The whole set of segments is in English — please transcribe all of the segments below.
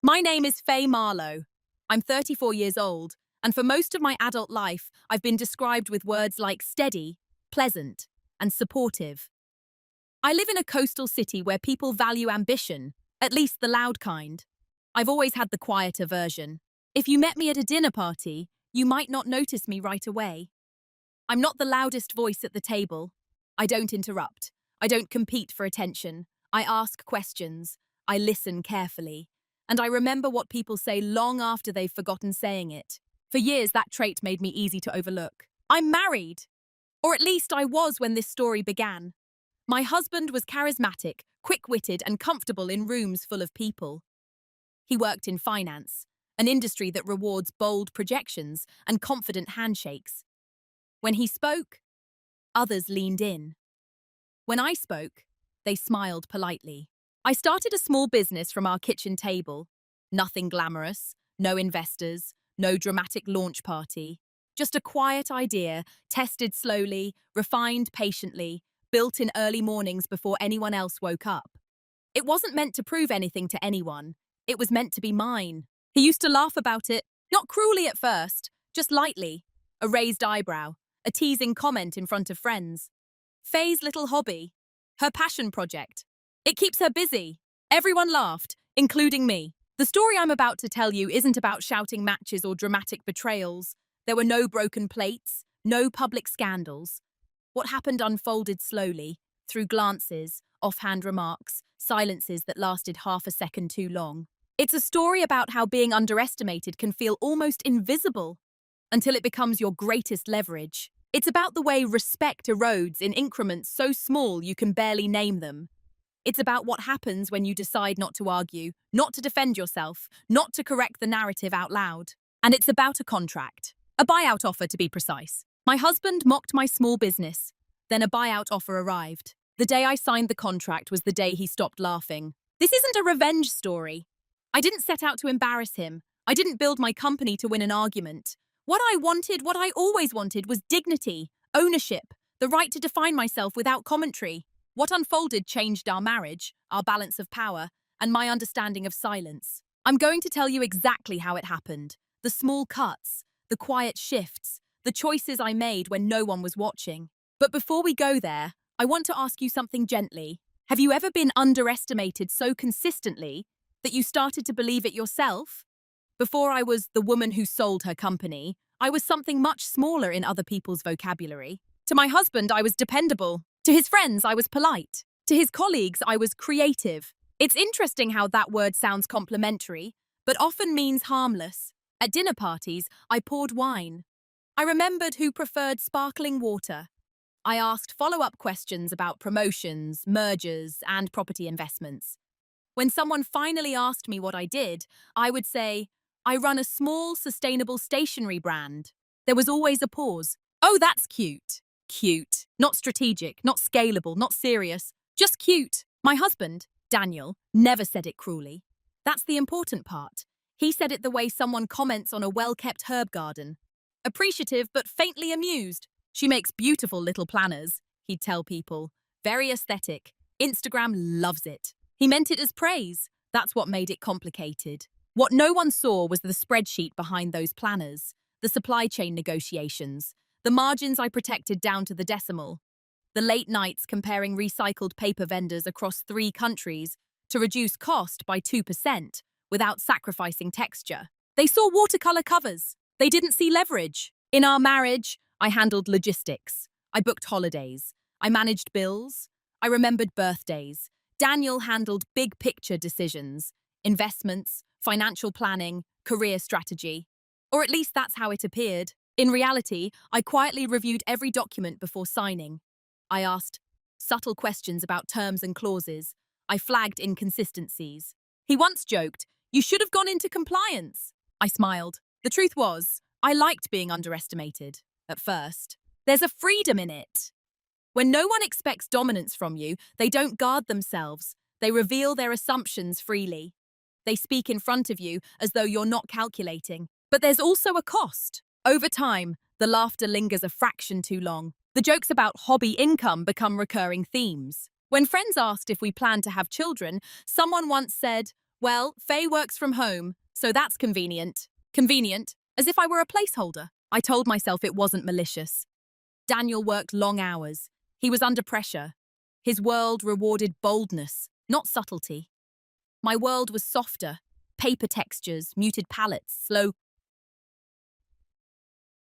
My name is Faye Marlowe. I'm 34 years old, and for most of my adult life, I've been described with words like steady, pleasant, and supportive. I live in a coastal city where people value ambition, at least the loud kind. I've always had the quieter version. If you met me at a dinner party, you might not notice me right away. I'm not the loudest voice at the table. I don't interrupt. I don't compete for attention. I ask questions. I listen carefully. And I remember what people say long after they've forgotten saying it. For years, that trait made me easy to overlook. I'm married. Or at least I was when this story began. My husband was charismatic, quick-witted, and comfortable in rooms full of people. He worked in finance, an industry that rewards bold projections and confident handshakes. When he spoke, others leaned in. When I spoke, they smiled politely. I started a small business from our kitchen table. Nothing glamorous, no investors, no dramatic launch party. Just a quiet idea, tested slowly, refined patiently, built in early mornings before anyone else woke up. It wasn't meant to prove anything to anyone. It was meant to be mine. He used to laugh about it, not cruelly at first, just lightly. A raised eyebrow, a teasing comment in front of friends. Faye's little hobby, her passion project. It keeps her busy. Everyone laughed, including me. The story I'm about to tell you isn't about shouting matches or dramatic betrayals. There were no broken plates, no public scandals. What happened unfolded slowly, through glances, offhand remarks, silences that lasted half a second too long. It's a story about how being underestimated can feel almost invisible until it becomes your greatest leverage. It's about the way respect erodes in increments so small you can barely name them. It's about what happens when you decide not to argue, not to defend yourself, not to correct the narrative out loud. And it's about a contract. A buyout offer, to be precise. My husband mocked my small business. Then a buyout offer arrived. The day I signed the contract was the day he stopped laughing. This isn't a revenge story. I didn't set out to embarrass him. I didn't build my company to win an argument. What I wanted, what I always wanted, was dignity, ownership, the right to define myself without commentary. What unfolded changed our marriage, our balance of power, and my understanding of silence. I'm going to tell you exactly how it happened. The small cuts, the quiet shifts, the choices I made when no one was watching. But before we go there, I want to ask you something gently. Have you ever been underestimated so consistently that you started to believe it yourself? Before I was the woman who sold her company, I was something much smaller in other people's vocabulary. To my husband, I was dependable. To his friends, I was polite. To his colleagues, I was creative. It's interesting how that word sounds complimentary, but often means harmless. At dinner parties, I poured wine. I remembered who preferred sparkling water. I asked follow-up questions about promotions, mergers, and property investments. When someone finally asked me what I did, I would say, I run a small, sustainable stationery brand. There was always a pause. Oh, that's cute. Cute. Not strategic, not scalable, not serious. Just cute. My husband, Daniel, never said it cruelly. That's the important part. He said it the way someone comments on a well-kept herb garden. Appreciative but faintly amused. She makes beautiful little planners, he'd tell people. Very aesthetic. Instagram loves it. He meant it as praise. That's what made it complicated. What no one saw was the spreadsheet behind those planners, the supply chain negotiations, the margins I protected down to the decimal, the late nights comparing recycled paper vendors across 3 countries to reduce cost by 2% without sacrificing texture. They saw watercolor covers. They didn't see leverage. In our marriage, I handled logistics. I booked holidays. I managed bills. I remembered birthdays. Daniel handled big picture decisions, investments, financial planning, career strategy. Or at least that's how it appeared. In reality, I quietly reviewed every document before signing. I asked subtle questions about terms and clauses. I flagged inconsistencies. He once joked, "You should have gone into compliance." I smiled. The truth was, I liked being underestimated, at first. There's a freedom in it. When no one expects dominance from you, they don't guard themselves. They reveal their assumptions freely. They speak in front of you as though you're not calculating. But there's also a cost. Over time, the laughter lingers a fraction too long. The jokes about hobby income become recurring themes. When friends asked if we planned to have children, someone once said, Well, Faye works from home, so that's convenient. Convenient, as if I were a placeholder. I told myself it wasn't malicious. Daniel worked long hours. He was under pressure. His world rewarded boldness, not subtlety. My world was softer. Paper textures, muted palettes, slow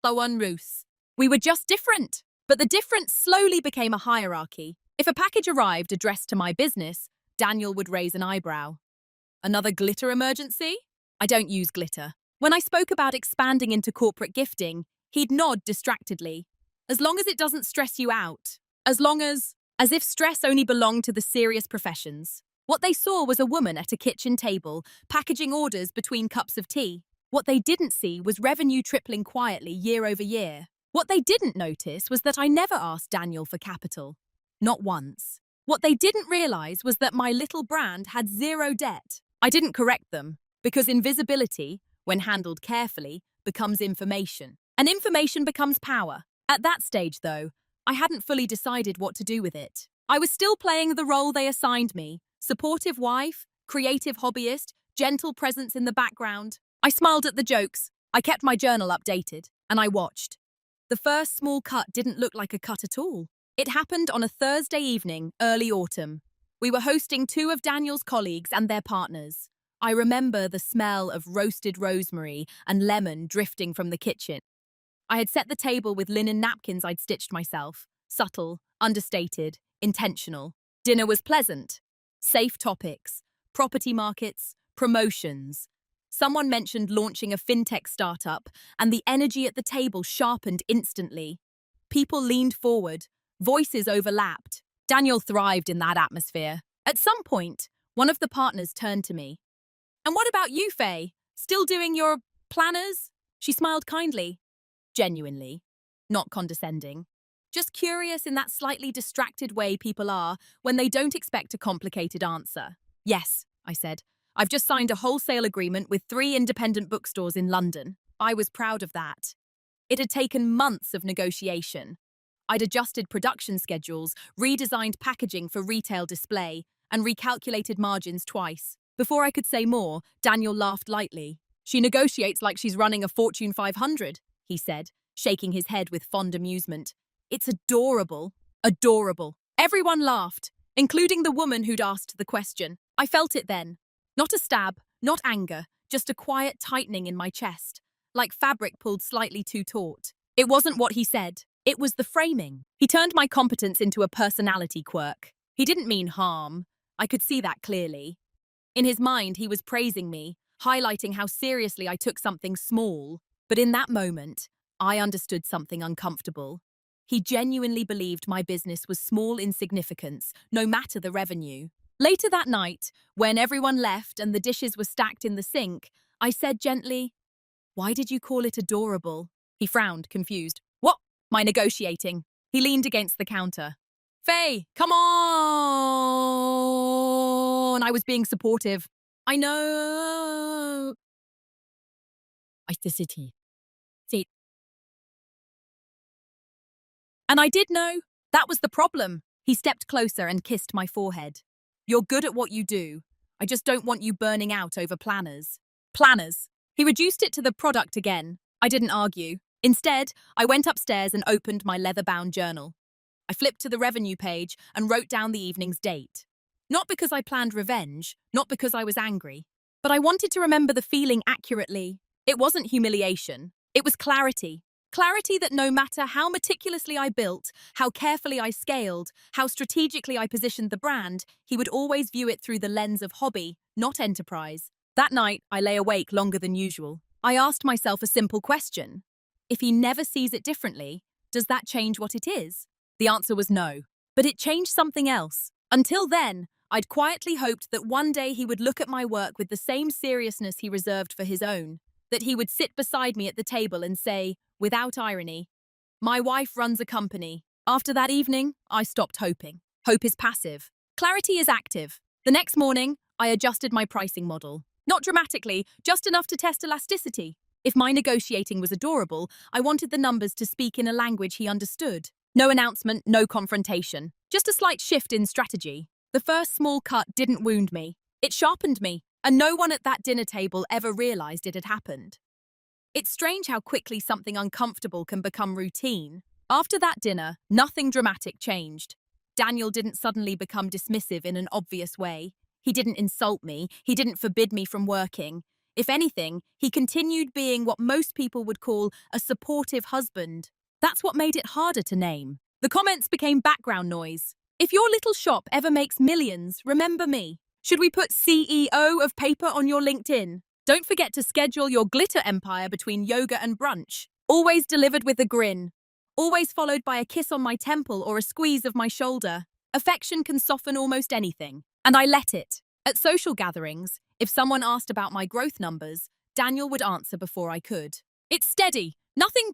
unroofs. We were just different. But the difference slowly became a hierarchy. If a package arrived addressed to my business, Daniel would raise an eyebrow. Another glitter emergency? I don't use glitter. When I spoke about expanding into corporate gifting, he'd nod distractedly. As long as it doesn't stress you out. As if stress only belonged to the serious professions. What they saw was a woman at a kitchen table, packaging orders between cups of tea. What they didn't see was revenue tripling quietly year over year. What they didn't notice was that I never asked Daniel for capital. Not once. What they didn't realize was that my little brand had zero debt. I didn't correct them, because invisibility, when handled carefully, becomes information. And information becomes power. At that stage, though, I hadn't fully decided what to do with it. I was still playing the role they assigned me. Supportive wife, creative hobbyist, gentle presence in the background. I smiled at the jokes. I kept my journal updated, and I watched. The first small cut didn't look like a cut at all. It happened on a Thursday evening, early autumn. We were hosting two of Daniel's colleagues and their partners. I remember the smell of roasted rosemary and lemon drifting from the kitchen. I had set the table with linen napkins I'd stitched myself. Subtle, understated, intentional. Dinner was pleasant. Safe topics, property markets, promotions. Someone mentioned launching a fintech startup, and the energy at the table sharpened instantly. People leaned forward, voices overlapped. Daniel thrived in that atmosphere. At some point, one of the partners turned to me. "And what about you, Faye? Still doing your planners?" She smiled kindly. Genuinely, not condescending. Just curious in that slightly distracted way people are when they don't expect a complicated answer. "Yes," I said. "I've just signed a wholesale agreement with 3 independent bookstores in London." I was proud of that. It had taken months of negotiation. I'd adjusted production schedules, redesigned packaging for retail display, and recalculated margins twice. Before I could say more, Daniel laughed lightly. "She negotiates like she's running a Fortune 500, he said, shaking his head with fond amusement. "It's adorable. Adorable." Everyone laughed, including the woman who'd asked the question. I felt it then. Not a stab, not anger, just a quiet tightening in my chest, like fabric pulled slightly too taut. It wasn't what he said. It was the framing. He turned my competence into a personality quirk. He didn't mean harm. I could see that clearly. In his mind, he was praising me, highlighting how seriously I took something small. But in that moment, I understood something uncomfortable. He genuinely believed my business was small in significance, no matter the revenue. Later that night, when everyone left and the dishes were stacked in the sink, I said gently, "Why did you call it adorable?" He frowned, confused. "What? My negotiating." He leaned against the counter. "Faye, come on!" I was being supportive. "I know." And I did know. That was the problem. He stepped closer and kissed my forehead. "You're good at what you do. I just don't want you burning out over planners." Planners. He reduced it to the product again. I didn't argue. Instead, I went upstairs and opened my leather-bound journal. I flipped to the revenue page and wrote down the evening's date. Not because I planned revenge, not because I was angry, but I wanted to remember the feeling accurately. It wasn't humiliation. It was clarity. Clarity that no matter how meticulously I built, how carefully I scaled, how strategically I positioned the brand, he would always view it through the lens of hobby, not enterprise. That night, I lay awake longer than usual. I asked myself a simple question. If he never sees it differently, does that change what it is? The answer was no. But it changed something else. Until then, I'd quietly hoped that one day he would look at my work with the same seriousness he reserved for his own, that he would sit beside me at the table and say, without irony, "My wife runs a company." After that evening, I stopped hoping. Hope is passive. Clarity is active. The next morning, I adjusted my pricing model. Not dramatically, just enough to test elasticity. If my negotiating was adorable, I wanted the numbers to speak in a language he understood. No announcement, no confrontation. Just a slight shift in strategy. The first small cut didn't wound me. It sharpened me. and no one at that dinner table ever realized it had happened. It's strange how quickly something uncomfortable can become routine. After that dinner, nothing dramatic changed. Daniel didn't suddenly become dismissive in an obvious way. He didn't insult me. He didn't forbid me from working. If anything, he continued being what most people would call a supportive husband. That's what made it harder to name. The comments became background noise. If your little shop ever makes millions, remember me. Should we put CEO of paper on your LinkedIn? Don't forget to schedule your glitter empire between yoga and brunch. Always delivered with a grin. Always followed by a kiss on my temple or a squeeze of my shoulder. Affection can soften almost anything. And I let it. At social gatherings, if someone asked about my growth numbers, Daniel would answer before I could. It's steady. Nothing,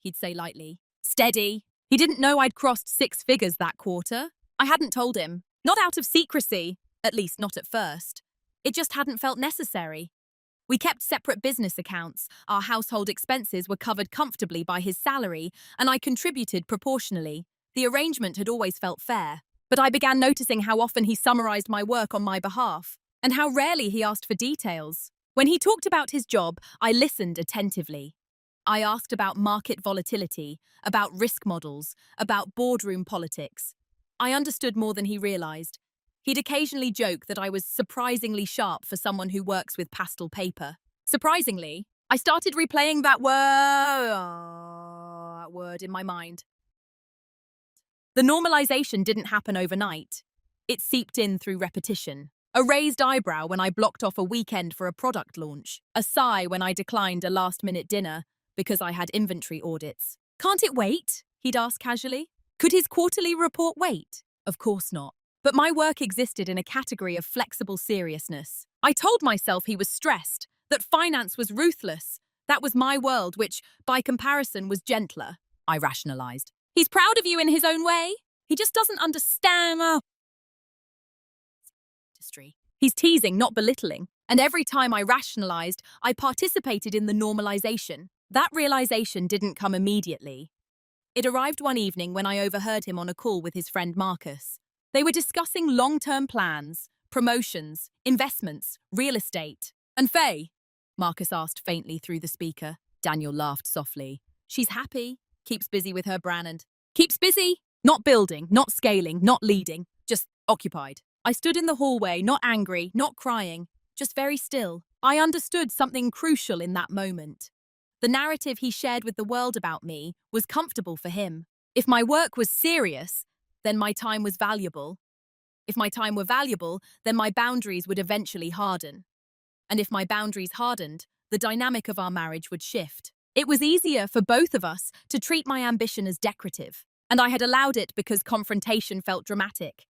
he'd say lightly. Steady. He didn't know I'd crossed 6 figures that quarter. I hadn't told him. Not out of secrecy. At least not at first. It just hadn't felt necessary. We kept separate business accounts, our household expenses were covered comfortably by his salary, and I contributed proportionally. The arrangement had always felt fair. But I began noticing how often he summarized my work on my behalf, and how rarely he asked for details. When he talked about his job, I listened attentively. I asked about market volatility, about risk models, about boardroom politics. I understood more than he realized. He'd occasionally joke that I was surprisingly sharp for someone who works with pastel paper. Surprisingly, I started replaying that word in my mind. The normalization didn't happen overnight. It seeped in through repetition. A raised eyebrow when I blocked off a weekend for a product launch. A sigh when I declined a last-minute dinner because I had inventory audits. Can't it wait? He'd ask casually. Could his quarterly report wait? Of course not. But my work existed in a category of flexible seriousness. I told myself he was stressed, that finance was ruthless. That was my world, which, by comparison, was gentler. I rationalized. He's proud of you in his own way. He just doesn't understand our industry. He's teasing, not belittling. And every time I rationalized, I participated in the normalization. That realization didn't come immediately. It arrived one evening when I overheard him on a call with his friend Marcus. They were discussing long-term plans, promotions, investments, real estate. And Faye? Marcus asked faintly through the speaker. Daniel laughed softly. She's happy, keeps busy with her brand. Keeps busy? Not building, not scaling, not leading, just occupied. I stood in the hallway, not angry, not crying, just very still. I understood something crucial in that moment. The narrative he shared with the world about me was comfortable for him. If my work was serious, then my time was valuable. If my time were valuable, then my boundaries would eventually harden. And if my boundaries hardened, the dynamic of our marriage would shift. It was easier for both of us to treat my ambition as decorative, and I had allowed it because confrontation felt dramatic.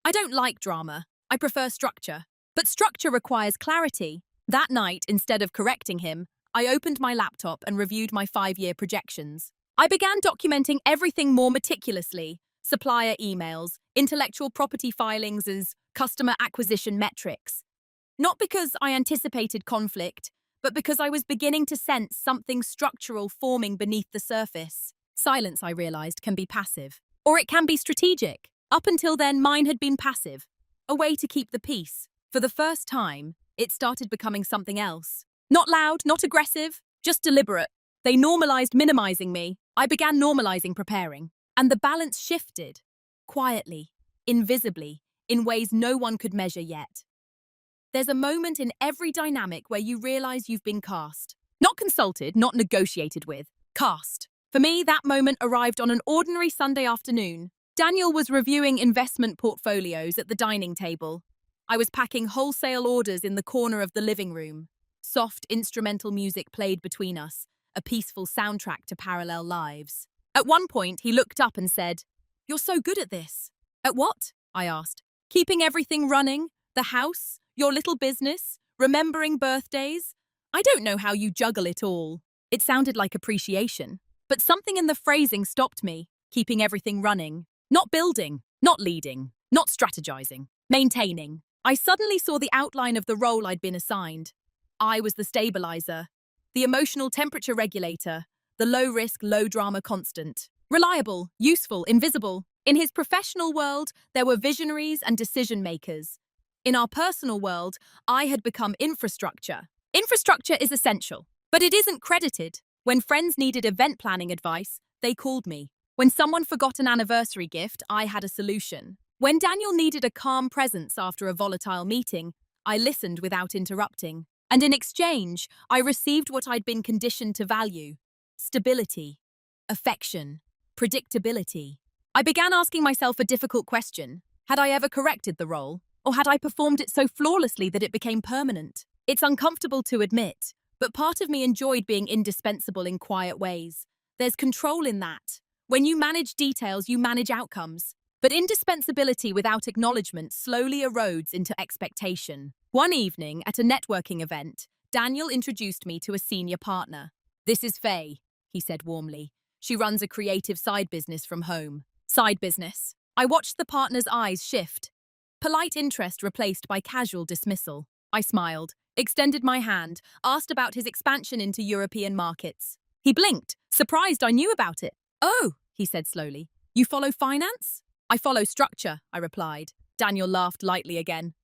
I don't like drama. I prefer structure. But structure requires clarity. That night, instead of correcting him, I opened my laptop and reviewed my 5-year projections. I began documenting everything more meticulously. Supplier emails, intellectual property filings as customer acquisition metrics. Not because I anticipated conflict, but because I was beginning to sense something structural forming beneath the surface. Silence, I realized, can be passive. Or it can be strategic. Up until then, mine had been passive. A way to keep the peace. For the first time, it started becoming something else. Not loud, not aggressive, just deliberate. They normalized minimizing me. I began normalizing preparing. And the balance shifted, quietly, invisibly, in ways no one could measure yet. There's a moment in every dynamic where you realize you've been cast. Not consulted, not negotiated with. Cast. For me, that moment arrived on an ordinary Sunday afternoon. Daniel was reviewing investment portfolios at the dining table. I was packing wholesale orders in the corner of the living room. Soft instrumental music played between us, a peaceful soundtrack to parallel lives. At one point, he looked up and said, "You're so good at this." "At what?" I asked. "Keeping everything running? The house? Your little business? Remembering birthdays? I don't know how you juggle it all." It sounded like appreciation, but something in the phrasing stopped me. Keeping everything running. Not building, not leading, not strategizing. Maintaining. I suddenly saw the outline of the role I'd been assigned. I was the stabilizer, the emotional temperature regulator, the low-risk, low-drama constant. Reliable, useful, invisible. In his professional world, there were visionaries and decision-makers. In our personal world, I had become infrastructure. Infrastructure is essential, but it isn't credited. When friends needed event planning advice, they called me. When someone forgot an anniversary gift, I had a solution. When Daniel needed a calm presence after a volatile meeting, I listened without interrupting. And in exchange, I received what I'd been conditioned to value: stability, affection, predictability. I began asking myself a difficult question. Had I ever corrected the role? Or had I performed it so flawlessly that it became permanent? It's uncomfortable to admit, but part of me enjoyed being indispensable in quiet ways. There's control in that. When you manage details, you manage outcomes. But indispensability without acknowledgement slowly erodes into expectation. One evening, at a networking event, Daniel introduced me to a senior partner. "This is Faye," he said warmly. "She runs a creative side business from home." Side business. I watched the partner's eyes shift. Polite interest replaced by casual dismissal. I smiled, extended my hand, asked about his expansion into European markets. He blinked, surprised I knew about it. "Oh," he said slowly. "You follow finance?" "I follow structure," I replied. Daniel laughed lightly again.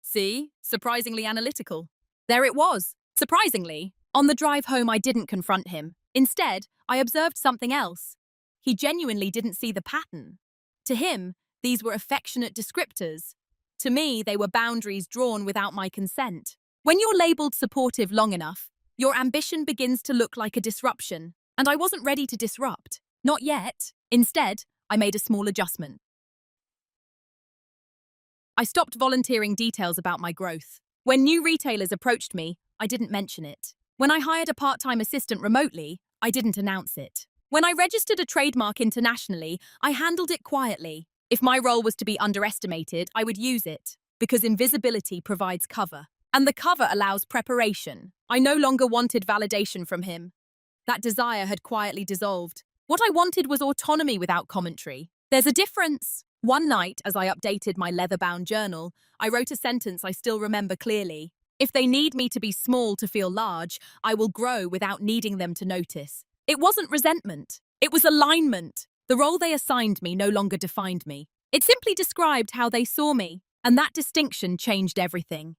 "See? Surprisingly analytical." There it was. Surprisingly. On the drive home, I didn't confront him. Instead, I observed something else. He genuinely didn't see the pattern. To him, these were affectionate descriptors. To me, they were boundaries drawn without my consent. When you're labeled supportive long enough, your ambition begins to look like a disruption. And I wasn't ready to disrupt. Not yet. Instead, I made a small adjustment. I stopped volunteering details about my growth. When new retailers approached me, I didn't mention it. When I hired a part-time assistant remotely, I didn't announce it. When I registered a trademark internationally, I handled it quietly. If my role was to be underestimated, I would use it, because invisibility provides cover. And the cover allows preparation. I no longer wanted validation from him. That desire had quietly dissolved. What I wanted was autonomy without commentary. There's a difference. One night, as I updated my leather-bound journal, I wrote a sentence I still remember clearly. "If they need me to be small to feel large, I will grow without needing them to notice." It wasn't resentment. It was alignment. The role they assigned me no longer defined me. It simply described how they saw me, and that distinction changed everything.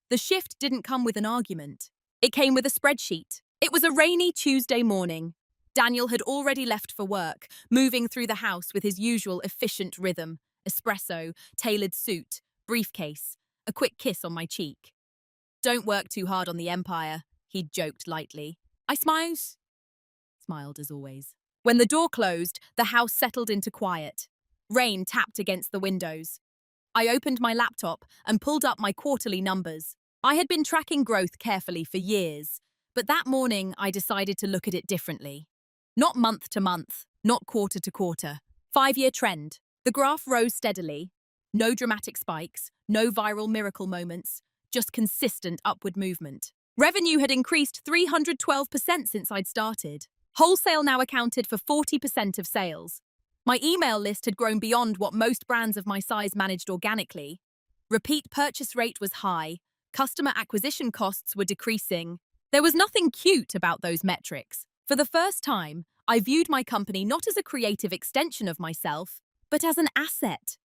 The shift didn't come with an argument. It came with a spreadsheet. It was a rainy Tuesday morning. Daniel had already left for work, moving through the house with his usual efficient rhythm: espresso, tailored suit, briefcase, a quick kiss on my cheek. "Don't work too hard on the empire," he'd joked lightly. I smiled as always. When the door closed, the house settled into quiet. Rain tapped against the windows. I opened my laptop and pulled up my quarterly numbers. I had been tracking growth carefully for years, but that morning I decided to look at it differently. Not month to month, not quarter to quarter. 5-year trend. The graph rose steadily. No dramatic spikes, no viral miracle moments, just consistent upward movement. Revenue had increased 312% since I'd started. Wholesale now accounted for 40% of sales. My email list had grown beyond what most brands of my size managed organically. Repeat purchase rate was high. Customer acquisition costs were decreasing. There was nothing cute about those metrics. For the first time, I viewed my company not as a creative extension of myself, but as an asset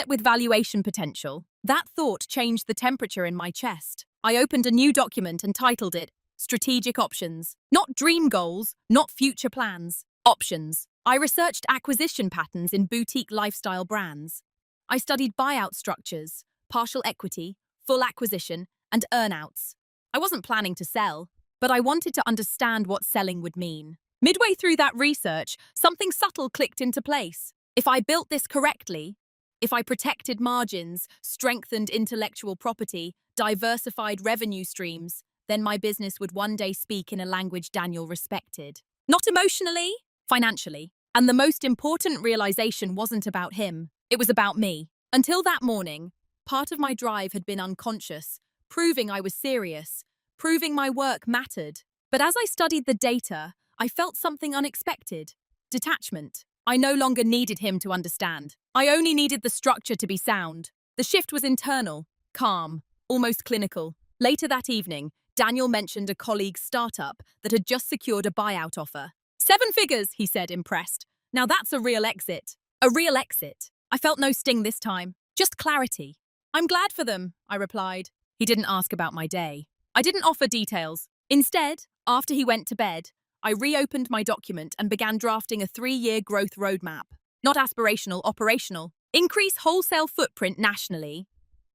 with valuation potential. That thought changed the temperature in my chest. I opened a new document and titled it Strategic Options. Not dream goals, not future plans. Options. I researched acquisition patterns in boutique lifestyle brands. I studied buyout structures, partial equity, full acquisition, and earnouts. I wasn't planning to sell, but I wanted to understand what selling would mean. Midway through that research, something subtle clicked into place. If I built this correctly, if I protected margins, strengthened intellectual property, diversified revenue streams, then my business would one day speak in a language Daniel respected. Not emotionally, financially. And the most important realization wasn't about him. It was about me. Until that morning, part of my drive had been unconscious, proving I was serious, proving my work mattered. But as I studied the data, I felt something unexpected. Detachment. I no longer needed him to understand. I only needed the structure to be sound. The shift was internal, calm, almost clinical. Later that evening, Daniel mentioned a colleague's startup that had just secured a buyout offer. 7 figures, he said, impressed. Now that's a real exit. A real exit. I felt no sting this time, just clarity. I'm glad for them, I replied. He didn't ask about my day. I didn't offer details. Instead, after he went to bed, I reopened my document and began drafting a 3-year growth roadmap. Not aspirational, operational. Increase wholesale footprint nationally.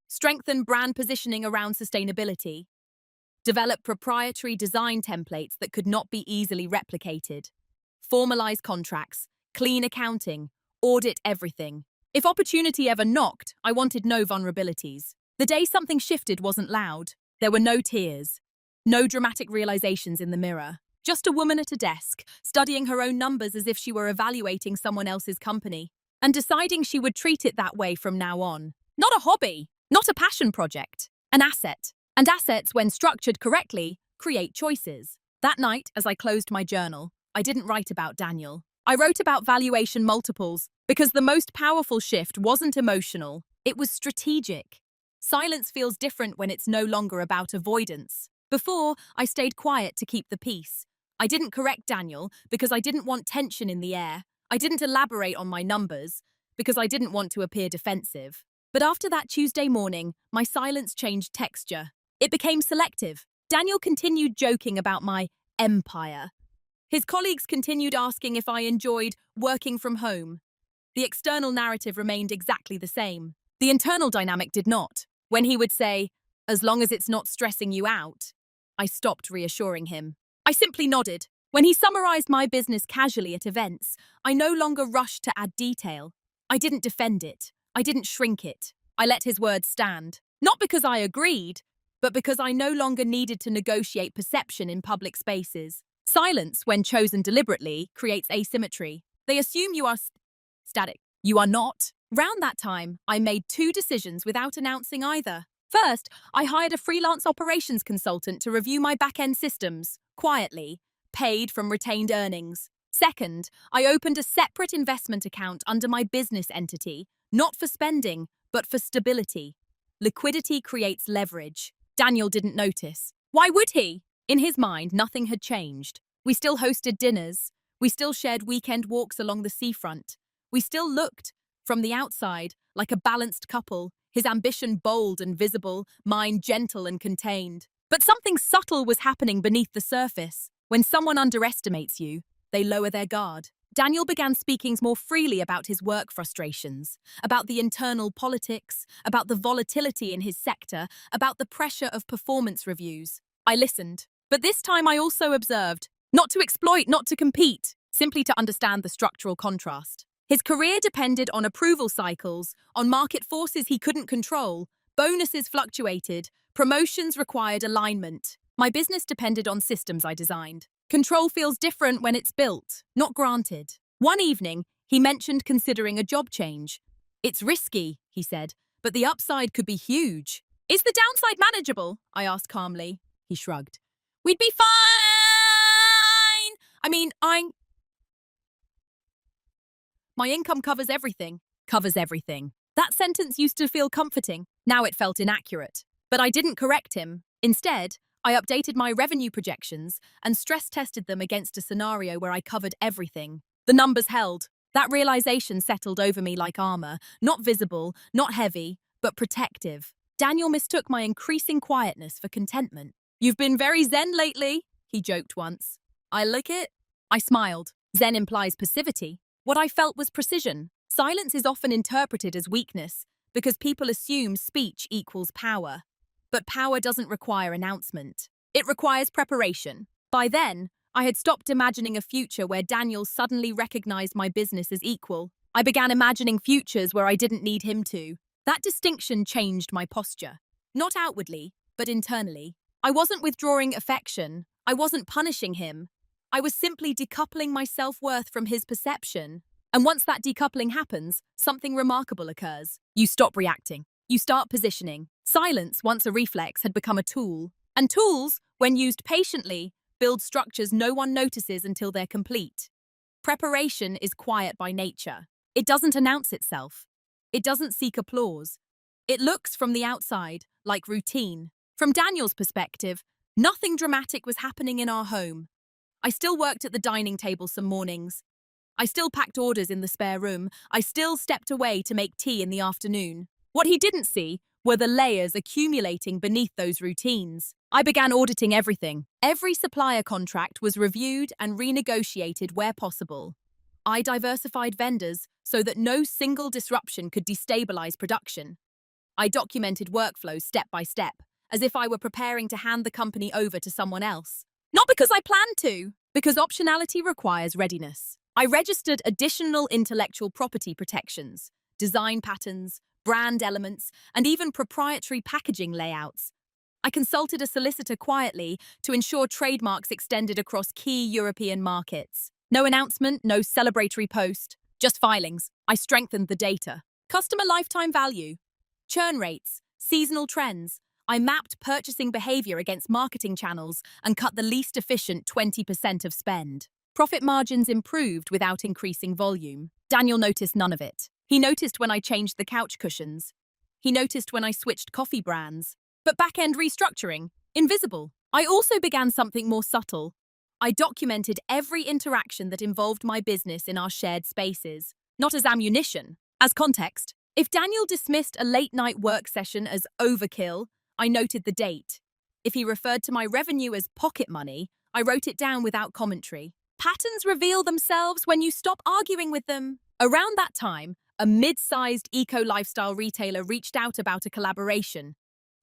Strengthen brand positioning around sustainability. Develop proprietary design templates that could not be easily replicated. Formalize contracts. Clean accounting. Audit everything. If opportunity ever knocked, I wanted no vulnerabilities. The day something shifted wasn't loud. There were no tears. No dramatic realizations in the mirror. Just a woman at a desk, studying her own numbers as if she were evaluating someone else's company, and deciding she would treat it that way from now on. Not a hobby, not a passion project, an asset. And assets, when structured correctly, create choices. That night, as I closed my journal, I didn't write about Daniel. I wrote about valuation multiples, because the most powerful shift wasn't emotional, it was strategic. Silence feels different when it's no longer about avoidance. Before, I stayed quiet to keep the peace. I didn't correct Daniel because I didn't want tension in the air. I didn't elaborate on my numbers because I didn't want to appear defensive. But after that Tuesday morning, my silence changed texture. It became selective. Daniel continued joking about my empire. His colleagues continued asking if I enjoyed working from home. The external narrative remained exactly the same. The internal dynamic did not. When he would say, "As long as it's not stressing you out," I stopped reassuring him. I simply nodded. When he summarized my business casually at events, I no longer rushed to add detail. I didn't defend it. I didn't shrink it. I let his words stand. Not because I agreed, but because I no longer needed to negotiate perception in public spaces. Silence, when chosen deliberately, creates asymmetry. They assume you are static. You are not. Round that time, I made 2 decisions without announcing either. First, I hired a freelance operations consultant to review my back-end systems, quietly, paid from retained earnings. Second, I opened a separate investment account under my business entity, not for spending, but for stability. Liquidity creates leverage. Daniel didn't notice. Why would he? In his mind, nothing had changed. We still hosted dinners. We still shared weekend walks along the seafront. We still looked, from the outside, like a balanced couple, his ambition bold and visible, mine gentle and contained. But something subtle was happening beneath the surface. When someone underestimates you, they lower their guard. Daniel began speaking more freely about his work frustrations, about the internal politics, about the volatility in his sector, about the pressure of performance reviews. I listened, but this time I also observed, not to exploit, not to compete, simply to understand the structural contrast. His career depended on approval cycles, on market forces he couldn't control. Bonuses fluctuated, promotions required alignment. My business depended on systems I designed. Control feels different when it's built, not granted. One evening, he mentioned considering a job change. "It's risky," he said, "but the upside could be huge." "Is the downside manageable?" I asked calmly. He shrugged. "We'd be fine. My income covers everything." Covers everything. That sentence used to feel comforting. Now it felt inaccurate. But I didn't correct him. Instead, I updated my revenue projections and stress-tested them against a scenario where I covered everything. The numbers held. That realization settled over me like armor, not visible, not heavy, but protective. Daniel mistook my increasing quietness for contentment. "You've been very zen lately," he joked once. "I like it." I smiled. Zen implies passivity. What I felt was precision. Silence is often interpreted as weakness because people assume speech equals power. But power doesn't require announcement. It requires preparation. By then, I had stopped imagining a future where Daniel suddenly recognized my business as equal. I began imagining futures where I didn't need him to. That distinction changed my posture. Not outwardly, but internally. I wasn't withdrawing affection. I wasn't punishing him. I was simply decoupling my self-worth from his perception. And once that decoupling happens, something remarkable occurs. You stop reacting. You start positioning. Silence, once a reflex, had become a tool. And tools, when used patiently, build structures no one notices until they're complete. Preparation is quiet by nature. It doesn't announce itself. It doesn't seek applause. It looks from the outside, like routine. From Daniel's perspective, nothing dramatic was happening in our home. I still worked at the dining table some mornings. I still packed orders in the spare room. I still stepped away to make tea in the afternoon. What he didn't see were the layers accumulating beneath those routines. I began auditing everything. Every supplier contract was reviewed and renegotiated where possible. I diversified vendors so that no single disruption could destabilize production. I documented workflows step by step, as if I were preparing to hand the company over to someone else. Not because I planned to, because optionality requires readiness. I registered additional intellectual property protections, design patterns, brand elements, and even proprietary packaging layouts. I consulted a solicitor quietly to ensure trademarks extended across key European markets. No announcement, no celebratory post, just filings. I strengthened the data. Customer lifetime value, churn rates, seasonal trends. I mapped purchasing behavior against marketing channels and cut the least efficient 20% of spend. Profit margins improved without increasing volume. Daniel noticed none of it. He noticed when I changed the couch cushions. He noticed when I switched coffee brands. But back-end restructuring, invisible. I also began something more subtle. I documented every interaction that involved my business in our shared spaces, not as ammunition, as context. If Daniel dismissed a late-night work session as overkill, I noted the date. If he referred to my revenue as pocket money, I wrote it down without commentary. Patterns reveal themselves when you stop arguing with them. Around that time, a mid-sized eco-lifestyle retailer reached out about a collaboration.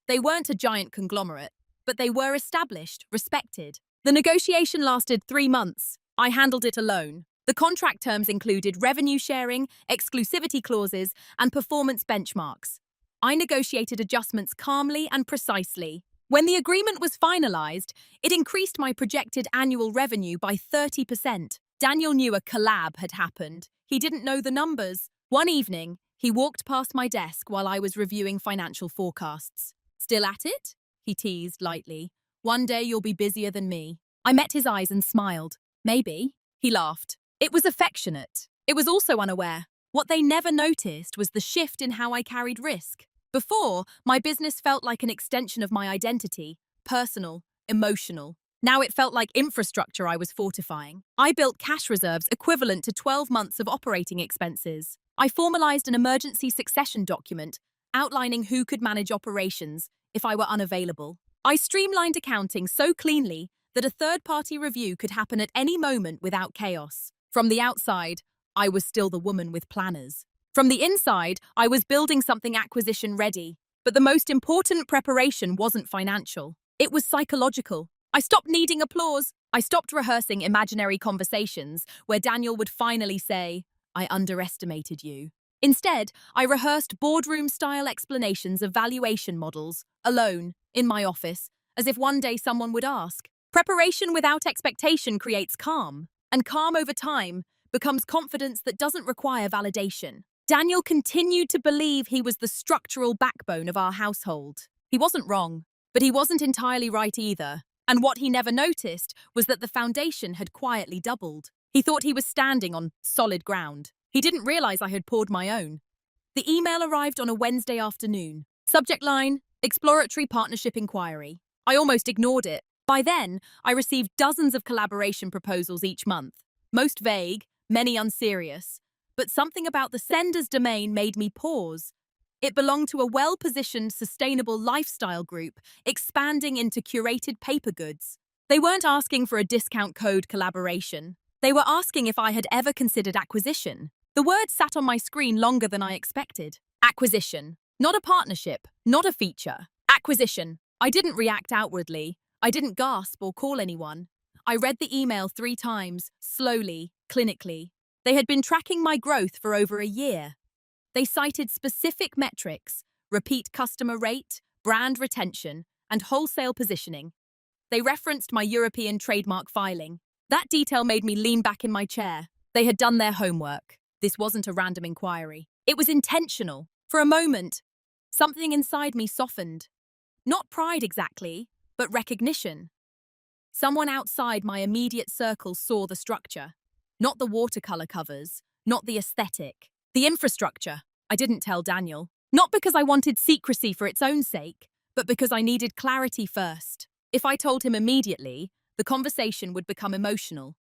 They weren't a giant conglomerate, but they were established, respected. The negotiation lasted 3 months. I handled it alone. The contract terms included revenue sharing, exclusivity clauses, and performance benchmarks. I negotiated adjustments calmly and precisely. When the agreement was finalized, it increased my projected annual revenue by 30%. Daniel knew a collab had happened. He didn't know the numbers. One evening, he walked past my desk while I was reviewing financial forecasts. "Still at it?" he teased lightly. "One day you'll be busier than me." I met his eyes and smiled. "Maybe." He laughed. It was affectionate. It was also unaware. What they never noticed was the shift in how I carried risk. Before, my business felt like an extension of my identity, personal, emotional. Now it felt like infrastructure I was fortifying. I built cash reserves equivalent to 12 months of operating expenses. I formalized an emergency succession document outlining who could manage operations if I were unavailable. I streamlined accounting so cleanly that a third-party review could happen at any moment without chaos. From the outside, I was still the woman with planners. From the inside, I was building something acquisition-ready. But the most important preparation wasn't financial. It was psychological. I stopped needing applause. I stopped rehearsing imaginary conversations where Daniel would finally say, "I underestimated you." Instead, I rehearsed boardroom-style explanations of valuation models, alone, in my office, as if one day someone would ask. Preparation without expectation creates calm, and calm over time becomes confidence that doesn't require validation. Daniel continued to believe he was the structural backbone of our household. He wasn't wrong, but he wasn't entirely right either. And what he never noticed was that the foundation had quietly doubled. He thought he was standing on solid ground. He didn't realize I had poured my own. The email arrived on a Wednesday afternoon. Subject line, exploratory partnership inquiry. I almost ignored it. By then, I received dozens of collaboration proposals each month. Most vague, many unserious. But something about the sender's domain made me pause. It belonged to a well-positioned, sustainable lifestyle group, expanding into curated paper goods. They weren't asking for a discount code collaboration. They were asking if I had ever considered acquisition. The word sat on my screen longer than I expected. Acquisition. Not a partnership, not a feature. Acquisition. I didn't react outwardly. I didn't gasp or call anyone. I read the email 3 times, slowly, clinically. They had been tracking my growth for over a year. They cited specific metrics, repeat customer rate, brand retention, and wholesale positioning. They referenced my European trademark filing. That detail made me lean back in my chair. They had done their homework. This wasn't a random inquiry. It was intentional. For a moment, something inside me softened. Not pride exactly, but recognition. Someone outside my immediate circle saw the structure. Not the watercolor covers, not the aesthetic. The infrastructure. I didn't tell Daniel. Not because I wanted secrecy for its own sake, but because I needed clarity first. If I told him immediately, the conversation would become emotional,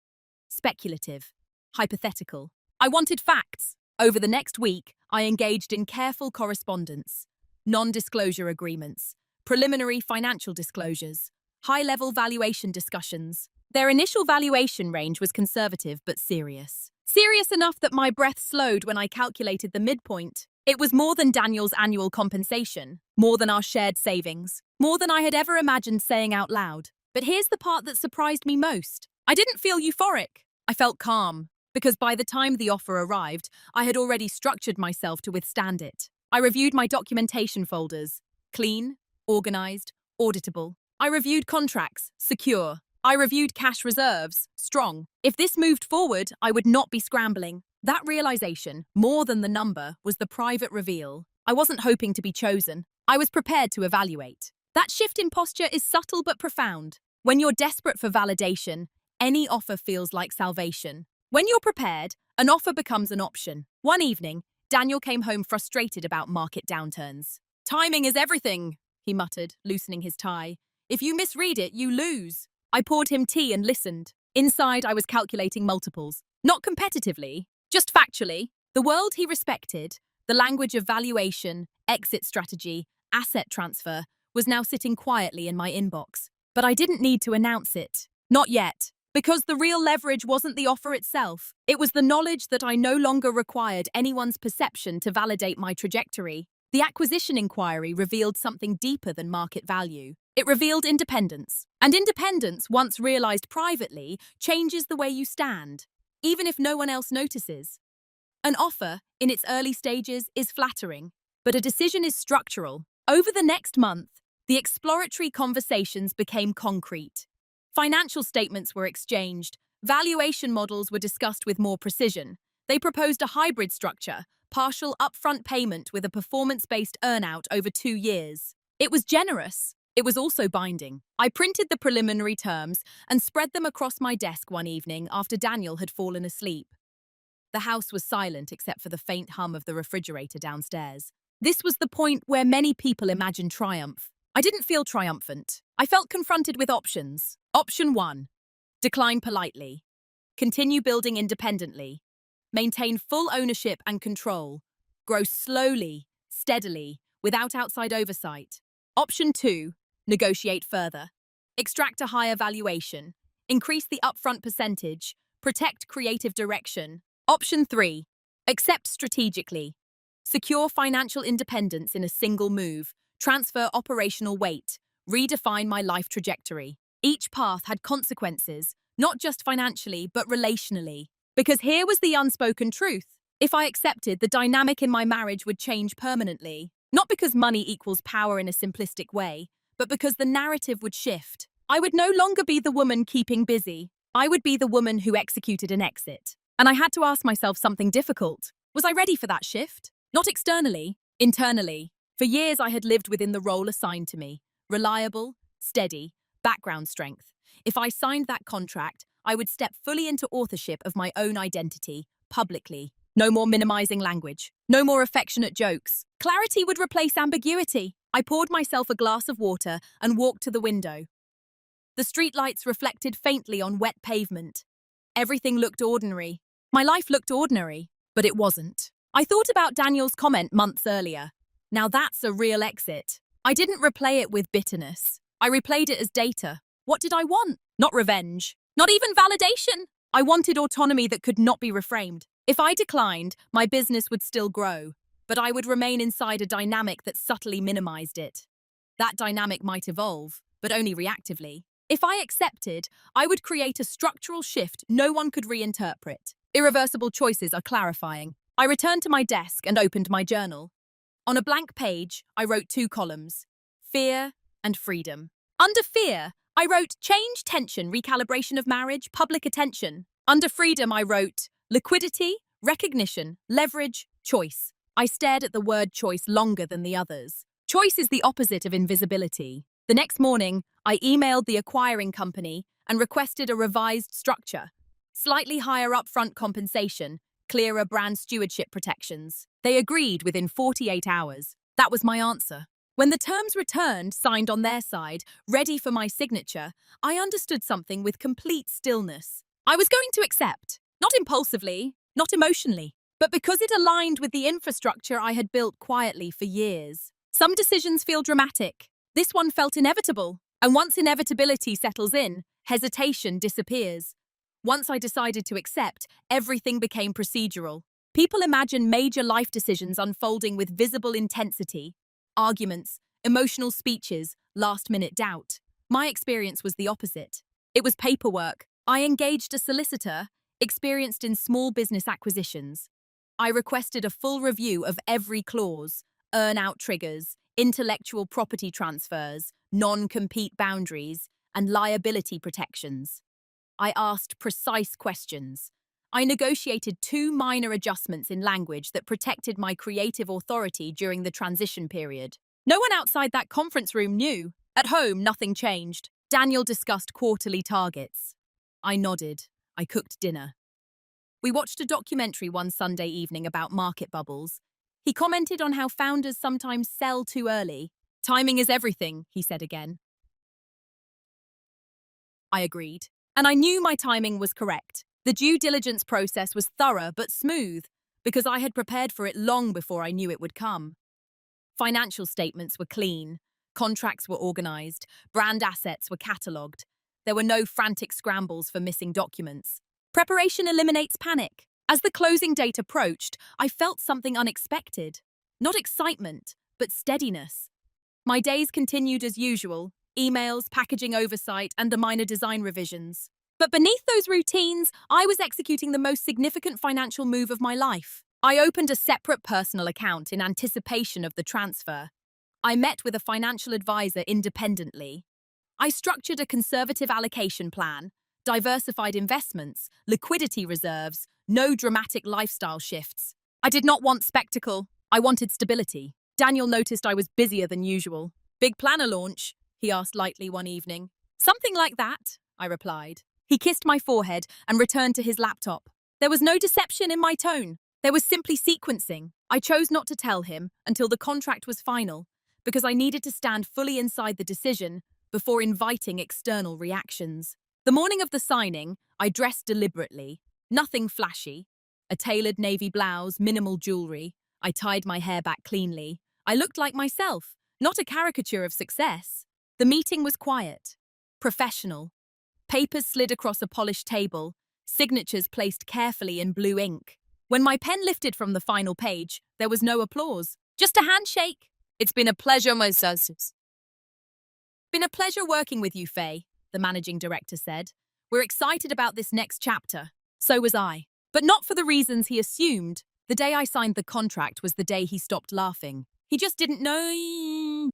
speculative, hypothetical. I wanted facts. Over the next week, I engaged in careful correspondence. non-disclosure agreements, preliminary financial disclosures, high-level valuation discussions. Their initial valuation range was conservative but serious. Serious enough that my breath slowed when I calculated the midpoint. It was more than Daniel's annual compensation, more than our shared savings, more than I had ever imagined saying out loud. But here's the part that surprised me most. I didn't feel euphoric. I felt calm, because by the time the offer arrived, I had already structured myself to withstand it. I reviewed my documentation folders. Clean, organized, auditable. I reviewed contracts. Secure. I reviewed cash reserves. Strong. If this moved forward, I would not be scrambling. That realization, more than the number, was the private reveal. I wasn't hoping to be chosen. I was prepared to evaluate. That shift in posture is subtle but profound. When you're desperate for validation, any offer feels like salvation. When you're prepared, an offer becomes an option. One evening, Daniel came home frustrated about market downturns. "Timing is everything," he muttered, loosening his tie. "If you misread it, you lose." I poured him tea and listened. Inside, I was calculating multiples. Not competitively, just factually. The world he respected, the language of valuation, exit strategy, asset transfer, was now sitting quietly in my inbox. But I didn't need to announce it. Not yet. Because the real leverage wasn't the offer itself. It was the knowledge that I no longer required anyone's perception to validate my trajectory. The acquisition inquiry revealed something deeper than market value. It revealed independence. And independence, once realized privately, changes the way you stand, even if no one else notices. An offer, in its early stages, is flattering, but a decision is structural. Over the next month, the exploratory conversations became concrete. Financial statements were exchanged. Valuation models were discussed with more precision. They proposed a hybrid structure, partial upfront payment with a performance-based earnout over 2 years. It was generous. It was also binding. I printed the preliminary terms and spread them across my desk one evening after Daniel had fallen asleep. The house was silent except for the faint hum of the refrigerator downstairs. This was the point where many people imagine triumph. I didn't feel triumphant. I felt confronted with options. Option 1. Decline politely. Continue building independently. Maintain full ownership and control. Grow slowly, steadily, without outside oversight. Option 2. Negotiate further. Extract a higher valuation. Increase the upfront percentage. Protect creative direction. Option 3. Accept strategically. Secure financial independence in a single move. Transfer operational weight. Redefine my life trajectory. Each path had consequences, not just financially, but relationally. Because here was the unspoken truth. If I accepted, the dynamic in my marriage would change permanently. Not because money equals power in a simplistic way, but because the narrative would shift. I would no longer be the woman keeping busy. I would be the woman who executed an exit. And I had to ask myself something difficult. Was I ready for that shift? Not externally, internally. For years, I had lived within the role assigned to me. Reliable, steady, background strength. If I signed that contract, I would step fully into authorship of my own identity, publicly. No more minimizing language. No more affectionate jokes. Clarity would replace ambiguity. I poured myself a glass of water and walked to the window. The streetlights reflected faintly on wet pavement. Everything looked ordinary. My life looked ordinary, but it wasn't. I thought about Daniel's comment months earlier. Now that's a real exit. I didn't replay it with bitterness. I replayed it as data. What did I want? Not revenge. Not even validation. I wanted autonomy that could not be reframed. If I declined, my business would still grow, but I would remain inside a dynamic that subtly minimized it. That dynamic might evolve, but only reactively. If I accepted, I would create a structural shift no one could reinterpret. Irreversible choices are clarifying. I returned to my desk and opened my journal. On a blank page, I wrote 2 columns: fear and freedom. Under fear, I wrote change, tension, recalibration of marriage, public attention. Under freedom, I wrote liquidity, recognition, leverage, choice. I stared at the word choice longer than the others. Choice is the opposite of invisibility. The next morning, I emailed the acquiring company and requested a revised structure. Slightly higher upfront compensation, clearer brand stewardship protections. They agreed within 48 hours. That was my answer. When the terms returned, signed on their side, ready for my signature, I understood something with complete stillness. I was going to accept, not impulsively, not emotionally, but because it aligned with the infrastructure I had built quietly for years. Some decisions feel dramatic. This one felt inevitable. And once inevitability settles in, hesitation disappears. Once I decided to accept, everything became procedural. People imagine major life decisions unfolding with visible intensity. Arguments, emotional speeches, last-minute doubt. My experience was the opposite. It was paperwork. I engaged a solicitor, experienced in small business acquisitions. I requested a full review of every clause, earn-out triggers, intellectual property transfers, non-compete boundaries, and liability protections. I asked precise questions. I negotiated 2 minor adjustments in language that protected my creative authority during the transition period. No one outside that conference room knew. At home, nothing changed. Daniel discussed quarterly targets. I nodded. I cooked dinner. We watched a documentary one Sunday evening about market bubbles. He commented on how founders sometimes sell too early. Timing is everything, he said again. I agreed. And I knew my timing was correct. The due diligence process was thorough but smooth, because I had prepared for it long before I knew it would come. Financial statements were clean. Contracts were organized. Brand assets were catalogued. There were no frantic scrambles for missing documents. Preparation eliminates panic. As the closing date approached, I felt something unexpected. Not excitement, but steadiness. My days continued as usual, emails, packaging oversight, and the minor design revisions. But beneath those routines, I was executing the most significant financial move of my life. I opened a separate personal account in anticipation of the transfer. I met with a financial advisor independently. I structured a conservative allocation plan, diversified investments, liquidity reserves, no dramatic lifestyle shifts. I did not want spectacle. I wanted stability. Daniel noticed I was busier than usual. Big planner launch? He asked lightly one evening. Something like that, I replied. He kissed my forehead and returned to his laptop. There was no deception in my tone. There was simply sequencing. I chose not to tell him until the contract was final, because I needed to stand fully inside the decision before inviting external reactions. The morning of the signing, I dressed deliberately. Nothing flashy. A tailored navy blouse, minimal jewelry. I tied my hair back cleanly. I looked like myself, not a caricature of success. The meeting was quiet, professional. Papers slid across a polished table, signatures placed carefully in blue ink. When my pen lifted from the final page, there was no applause, just a handshake. It's been a pleasure, my sisters. Been a pleasure working with you, Faye, the managing director said. We're excited about this next chapter. So was I. But not for the reasons he assumed. The day I signed the contract was the day he stopped laughing. He just didn't know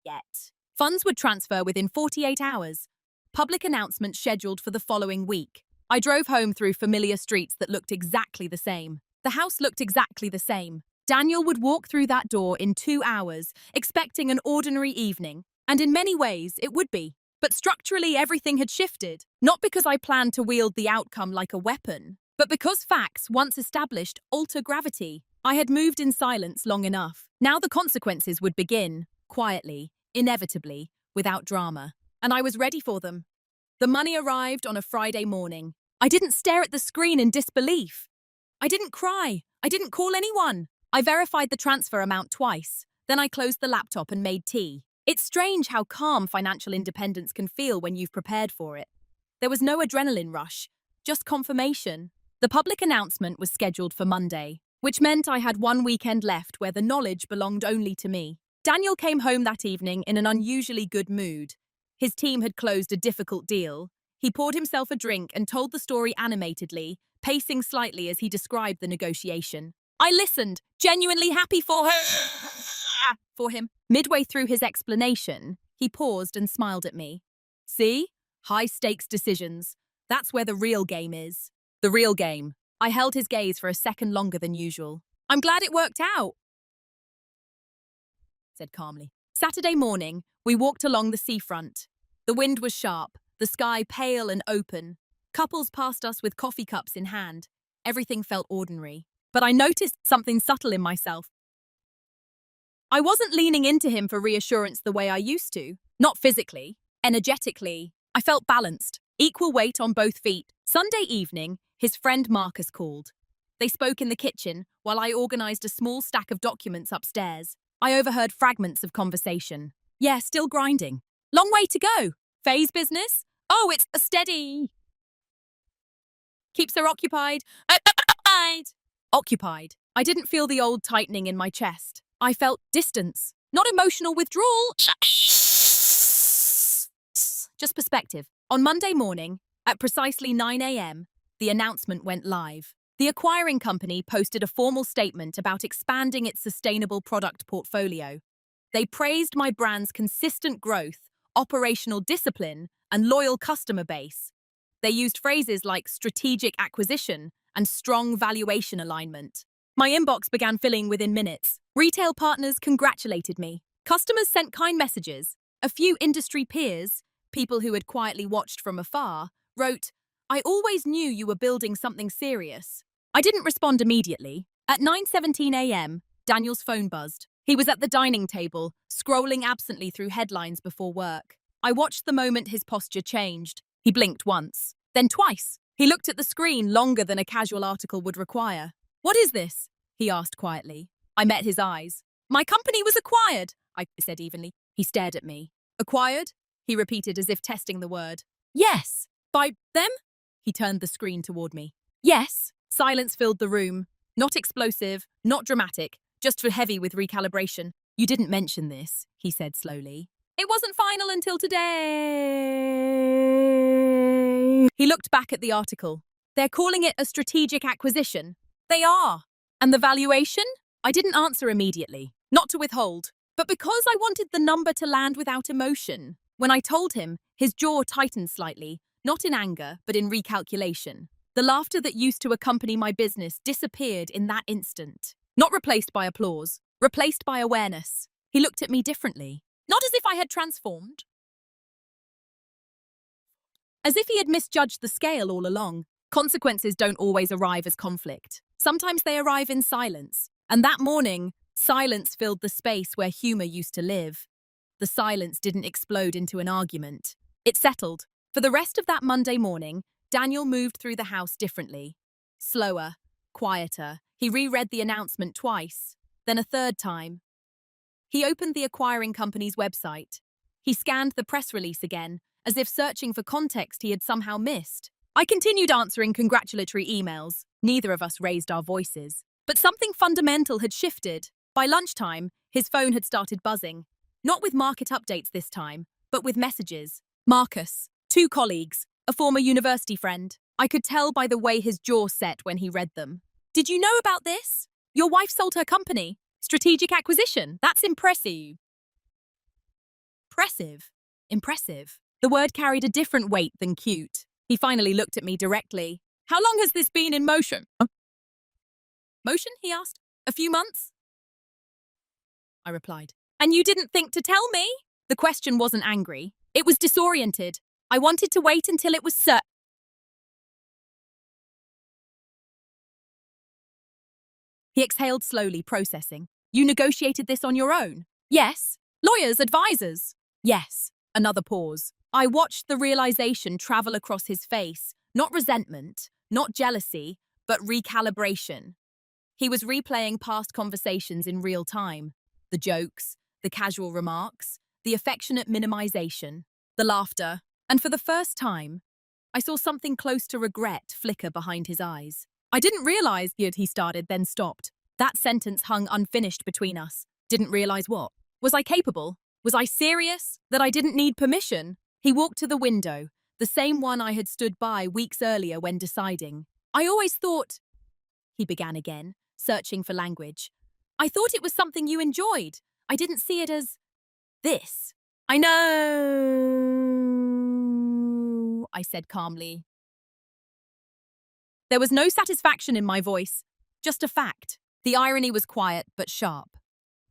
yet. Funds would transfer within 48 hours. Public announcement scheduled for the following week. I drove home through familiar streets that looked exactly the same. The house looked exactly the same. Daniel would walk through that door in 2 hours, expecting an ordinary evening. And in many ways, it would be. But structurally, everything had shifted. Not because I planned to wield the outcome like a weapon, but because facts, once established, alter gravity. I had moved in silence long enough. Now the consequences would begin, quietly, inevitably, without drama. And I was ready for them. The money arrived on a Friday morning. I didn't stare at the screen in disbelief. I didn't cry. I didn't call anyone. I verified the transfer amount twice. Then I closed the laptop and made tea. It's strange how calm financial independence can feel when you've prepared for it. There was no adrenaline rush, just confirmation. The public announcement was scheduled for Monday, which meant I had one weekend left where the knowledge belonged only to me. Daniel came home that evening in an unusually good mood. His team had closed a difficult deal. He poured himself a drink and told the story animatedly, pacing slightly as he described the negotiation. I listened, genuinely happy for him. Midway through his explanation, he paused and smiled at me. See? High-stakes decisions. That's where the real game is. The real game. I held his gaze for a second longer than usual. I'm glad it worked out, said calmly. Saturday morning, we walked along the seafront. The wind was sharp, the sky pale and open. Couples passed us with coffee cups in hand. Everything felt ordinary. But I noticed something subtle in myself. I wasn't leaning into him for reassurance the way I used to. Not physically, energetically. I felt balanced, equal weight on both feet. Sunday evening, his friend Marcus called. They spoke in the kitchen, while I organized a small stack of documents upstairs. I overheard fragments of conversation. Yeah, still grinding. Long way to go. Phase business? Oh, it's a steady. Keeps her occupied. Occupied. I didn't feel the old tightening in my chest. I felt distance, not emotional withdrawal. Just perspective. On Monday morning, at precisely 9 a.m., the announcement went live. The acquiring company posted a formal statement about expanding its sustainable product portfolio. They praised my brand's consistent growth, operational discipline, and loyal customer base. They used phrases like strategic acquisition and strong valuation alignment. My inbox began filling within minutes. Retail partners congratulated me. Customers sent kind messages. A few industry peers, people who had quietly watched from afar, wrote, "I always knew you were building something serious." I didn't respond immediately. At 9:17 a.m., Daniel's phone buzzed. He was at the dining table, scrolling absently through headlines before work. I watched the moment his posture changed. He blinked once, then twice. He looked at the screen longer than a casual article would require. "What is this?" he asked quietly. I met his eyes. "My company was acquired," I said evenly. He stared at me. "Acquired?" he repeated as if testing the word. "Yes." "By them?" He turned the screen toward me. "Yes." Silence filled the room. Not explosive, not dramatic, just heavy with recalibration. "You didn't mention this," he said slowly. "It wasn't final until today." He looked back at the article. "They're calling it a strategic acquisition." "They are." "And the valuation?" I didn't answer immediately, not to withhold, but because I wanted the number to land without emotion. When I told him, his jaw tightened slightly, not in anger, but in recalculation. The laughter that used to accompany my business disappeared in that instant. Not replaced by applause, replaced by awareness. He looked at me differently. Not as if I had transformed. As if he had misjudged the scale all along. Consequences don't always arrive as conflict. Sometimes they arrive in silence. And that morning, silence filled the space where humor used to live. The silence didn't explode into an argument. It settled. For the rest of that Monday morning, Daniel moved through the house differently. Slower, quieter. He reread the announcement twice, then a third time. He opened the acquiring company's website. He scanned the press release again, as if searching for context he had somehow missed. I continued answering congratulatory emails. Neither of us raised our voices. But something fundamental had shifted. By lunchtime, his phone had started buzzing. Not with market updates this time, but with messages. Marcus, 2 colleagues, a former university friend. I could tell by the way his jaw set when he read them. "Did you know about this? Your wife sold her company. Strategic acquisition. That's impressive." Impressive. The word carried a different weight than cute. He finally looked at me directly. "How long has this been in motion?" "Motion?" he asked. "A few months?" I replied. "And you didn't think to tell me?" The question wasn't angry. It was disoriented. I wanted to wait until it was certain. He exhaled slowly, processing. "You negotiated this on your own?" "Yes." "Lawyers, advisors?" "Yes." Another pause. I watched the realization travel across his face. Not resentment, not jealousy, but recalibration. He was replaying past conversations in real time. The jokes, the casual remarks, the affectionate minimization, the laughter. And for the first time, I saw something close to regret flicker behind his eyes. "I didn't realize," he started, then stopped. That sentence hung unfinished between us. Didn't realize what? Was I capable? Was I serious? That I didn't need permission? He walked to the window, the same one I had stood by weeks earlier when deciding. "I always thought," he began again, searching for language. "I thought it was something you enjoyed. I didn't see it as this." "I know," I said calmly. There was no satisfaction in my voice, just a fact. The irony was quiet but sharp.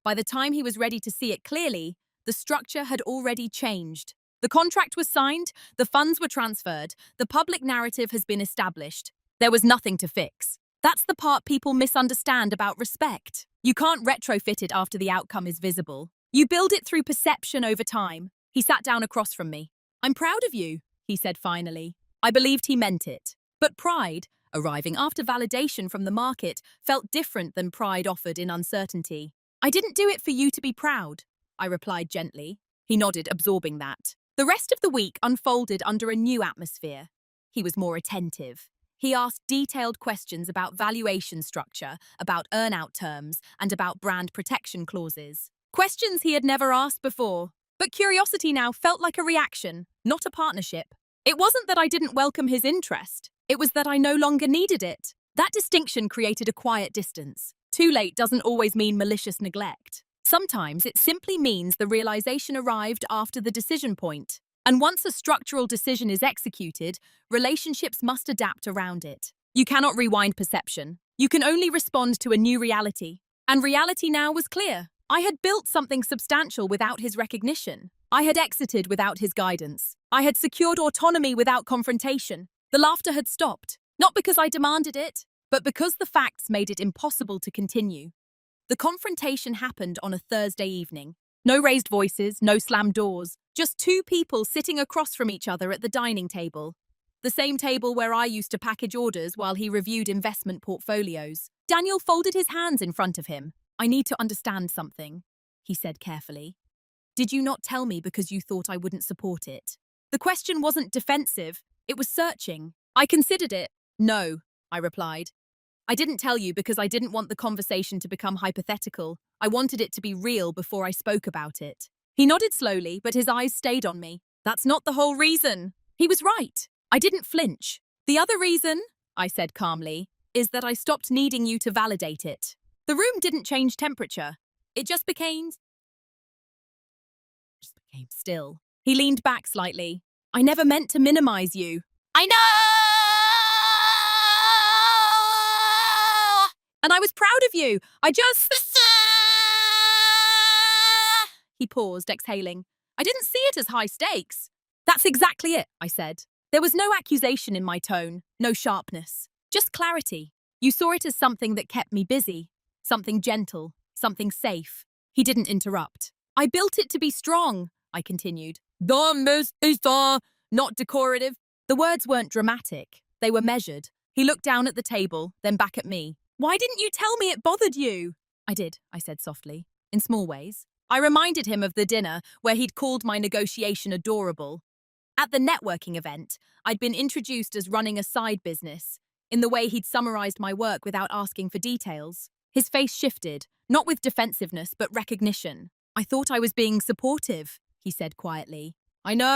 By the time he was ready to see it clearly, the structure had already changed. The contract was signed, the funds were transferred, the public narrative has been established. There was nothing to fix. That's the part people misunderstand about respect. You can't retrofit it after the outcome is visible. You build it through perception over time. He sat down across from me. "I'm proud of you," he said finally. I believed he meant it. But pride, Arriving after validation from the market felt different than pride offered in uncertainty. I didn't do it for you to be proud, I replied gently. He nodded, absorbing that. The rest of the week unfolded under a new atmosphere. He was more attentive. He asked detailed questions about valuation structure, about earn-out terms, and about brand protection clauses. Questions he had never asked before. But curiosity now felt like a reaction, not a partnership. It wasn't that I didn't welcome his interest. It was that I no longer needed it. That distinction created a quiet distance. Too late doesn't always mean malicious neglect. Sometimes it simply means the realization arrived after the decision point. And once a structural decision is executed, relationships must adapt around it. You cannot rewind perception. You can only respond to a new reality. And reality now was clear. I had built something substantial without his recognition. I had exited without his guidance. I had secured autonomy without confrontation. The laughter had stopped, not because I demanded it, but because the facts made it impossible to continue. The confrontation happened on a Thursday evening. No raised voices, no slammed doors, just two people sitting across from each other at the dining table. The same table where I used to package orders while he reviewed investment portfolios. Daniel folded his hands in front of him. I need to understand something, he said carefully. Did you not tell me because you thought I wouldn't support it? The question wasn't defensive, it was searching. I considered it. No, I replied. I didn't tell you because I didn't want the conversation to become hypothetical. I wanted it to be real before I spoke about it. He nodded slowly, but his eyes stayed on me. That's not the whole reason. He was right. I didn't flinch. The other reason, I said calmly, is that I stopped needing you to validate it. The room didn't change temperature. It just became still. He leaned back slightly. I never meant to minimize you. I know! And I was proud of you. I just... He paused, exhaling. I didn't see it as high stakes. That's exactly it, I said. There was no accusation in my tone, no sharpness, just clarity. You saw it as something that kept me busy, something gentle, something safe. He didn't interrupt. I built it to be strong, I continued. Not decorative. The words weren't dramatic. They were measured. He looked down at the table, then back at me. Why didn't you tell me it bothered you? I did, I said softly, in small ways. I reminded him of the dinner where he'd called my negotiation adorable. At the networking event, I'd been introduced as running a side business, in the way he'd summarized my work without asking for details. His face shifted, not with defensiveness, but recognition. I thought I was being supportive, he said quietly. I know.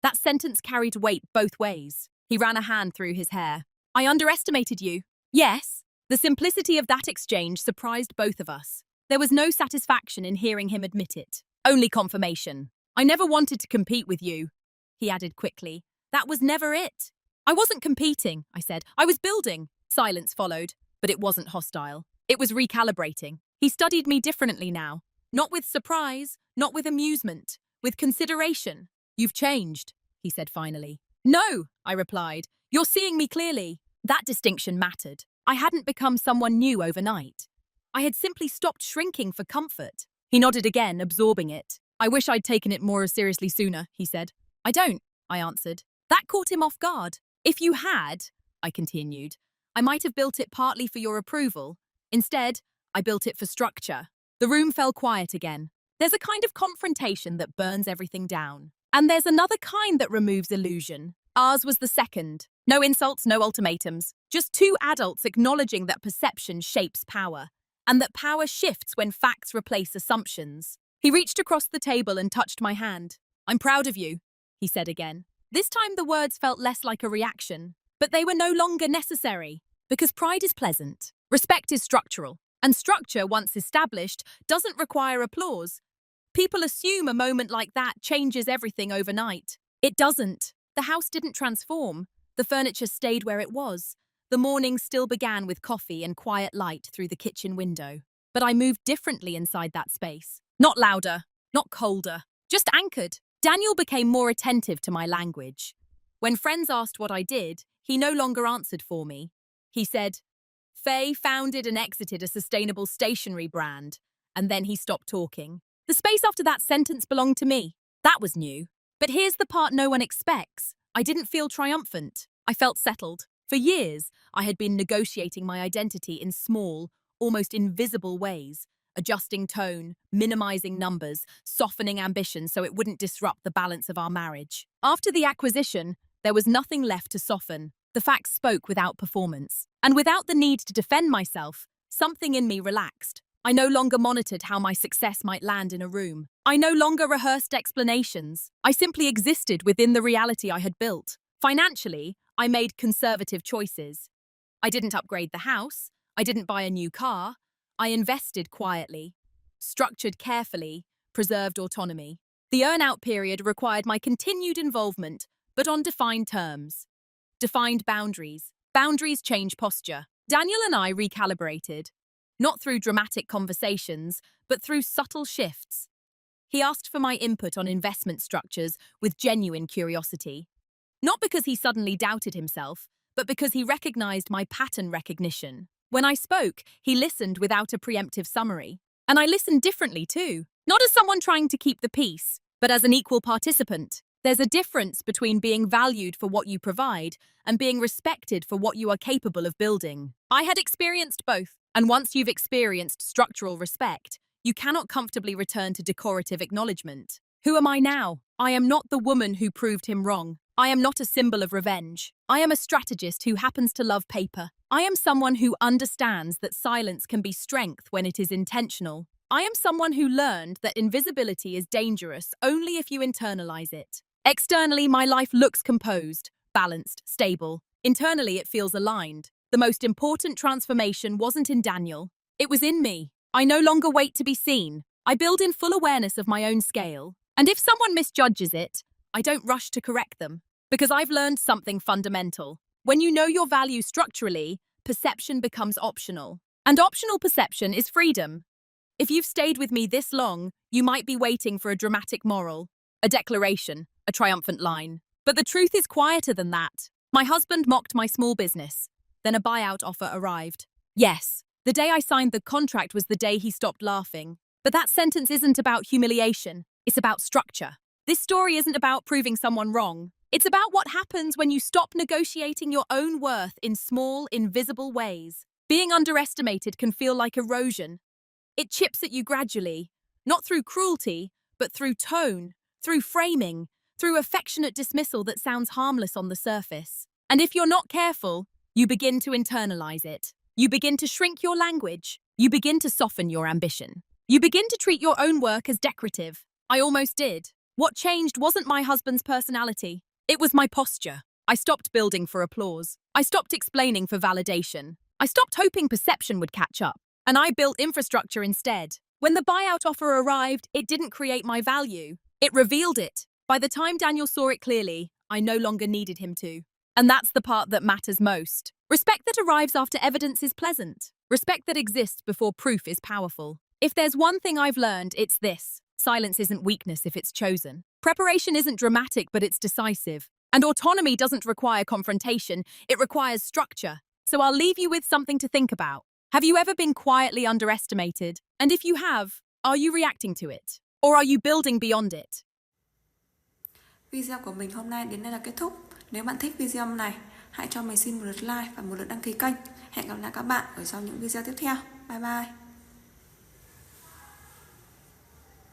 That sentence carried weight both ways. He ran a hand through his hair. I underestimated you. Yes. The simplicity of that exchange surprised both of us. There was no satisfaction in hearing him admit it. Only confirmation. I never wanted to compete with you, he added quickly. That was never it. I wasn't competing, I said. I was building. Silence followed, but it wasn't hostile. It was recalibrating. He studied me differently now. Not with surprise, not with amusement, with consideration. You've changed, he said finally. No, I replied. You're seeing me clearly. That distinction mattered. I hadn't become someone new overnight. I had simply stopped shrinking for comfort. He nodded again, absorbing it. I wish I'd taken it more seriously sooner, he said. I don't, I answered. That caught him off guard. If you had, I continued, I might have built it partly for your approval. Instead, I built it for structure. The room fell quiet again. There's a kind of confrontation that burns everything down. And there's another kind that removes illusion. Ours was the second. No insults, no ultimatums. Just two adults acknowledging that perception shapes power, and that power shifts when facts replace assumptions. He reached across the table and touched my hand. I'm proud of you, he said again. This time the words felt less like a reaction, but they were no longer necessary, because pride is pleasant. Respect is structural, and structure, once established, doesn't require applause. People assume a moment like that changes everything overnight. It doesn't. The house didn't transform. The furniture stayed where it was. The morning still began with coffee and quiet light through the kitchen window. But I moved differently inside that space. Not louder, not colder, just anchored. Daniel became more attentive to my language. When friends asked what I did, he no longer answered for me. He said, Faye founded and exited a sustainable stationery brand, and then he stopped talking. The space after that sentence belonged to me. That was new. But here's the part no one expects. I didn't feel triumphant. I felt settled. For years, I had been negotiating my identity in small, almost invisible ways, adjusting tone, minimizing numbers, softening ambition so it wouldn't disrupt the balance of our marriage. After the acquisition, there was nothing left to soften. The facts spoke without performance. And without the need to defend myself, something in me relaxed. I no longer monitored how my success might land in a room. I no longer rehearsed explanations. I simply existed within the reality I had built. Financially, I made conservative choices. I didn't upgrade the house. I didn't buy a new car. I invested quietly, structured carefully, preserved autonomy. The earn-out period required my continued involvement, but on defined terms. Defined boundaries. Boundaries change posture. Daniel and I recalibrated. Not through dramatic conversations, but through subtle shifts. He asked for my input on investment structures with genuine curiosity. Not because he suddenly doubted himself, but because he recognized my pattern recognition. When I spoke, he listened without a preemptive summary. And I listened differently too. Not as someone trying to keep the peace, but as an equal participant. There's a difference between being valued for what you provide and being respected for what you are capable of building. I had experienced both. And once you've experienced structural respect, you cannot comfortably return to decorative acknowledgement. Who am I now? I am not the woman who proved him wrong. I am not a symbol of revenge. I am a strategist who happens to love paper. I am someone who understands that silence can be strength when it is intentional. I am someone who learned that invisibility is dangerous only if you internalize it. Externally, my life looks composed, balanced, stable. Internally, it feels aligned. The most important transformation wasn't in Daniel. It was in me. I no longer wait to be seen. I build in full awareness of my own scale. And if someone misjudges it, I don't rush to correct them. Because I've learned something fundamental. When you know your value structurally, perception becomes optional. And optional perception is freedom. If you've stayed with me this long, you might be waiting for a dramatic moral, a declaration, a triumphant line. But the truth is quieter than that. My husband mocked my small business. Then a buyout offer arrived. Yes, the day I signed the contract was the day he stopped laughing. But that sentence isn't about humiliation. It's about structure. This story isn't about proving someone wrong. It's about what happens when you stop negotiating your own worth in small, invisible ways. Being underestimated can feel like erosion. It chips at you gradually, not through cruelty, but through tone, through framing, through affectionate dismissal that sounds harmless on the surface. And if you're not careful, you begin to internalize it. You begin to shrink your language. You begin to soften your ambition. You begin to treat your own work as decorative. I almost did. What changed wasn't my husband's personality. It was my posture. I stopped building for applause. I stopped explaining for validation. I stopped hoping perception would catch up. And I built infrastructure instead. When the buyout offer arrived, it didn't create my value. It revealed it. By the time Daniel saw it clearly, I no longer needed him to. And that's the part that matters most. Respect that arrives after evidence is pleasant. Respect that exists before proof is powerful. If there's one thing I've learned, it's this. Silence isn't weakness if it's chosen. Preparation isn't dramatic, but it's decisive. And autonomy doesn't require confrontation, it requires structure. So I'll leave you with something to think about. Have you ever been quietly underestimated? And if you have, are you reacting to it? Or are you building beyond it? Video của mình hôm nay đến đây là kết thúc. Nếu bạn thích video này, hãy cho mình xin một lượt like và một lượt đăng ký kênh. Hẹn gặp lại các bạn ở trong những video tiếp theo. Bye bye!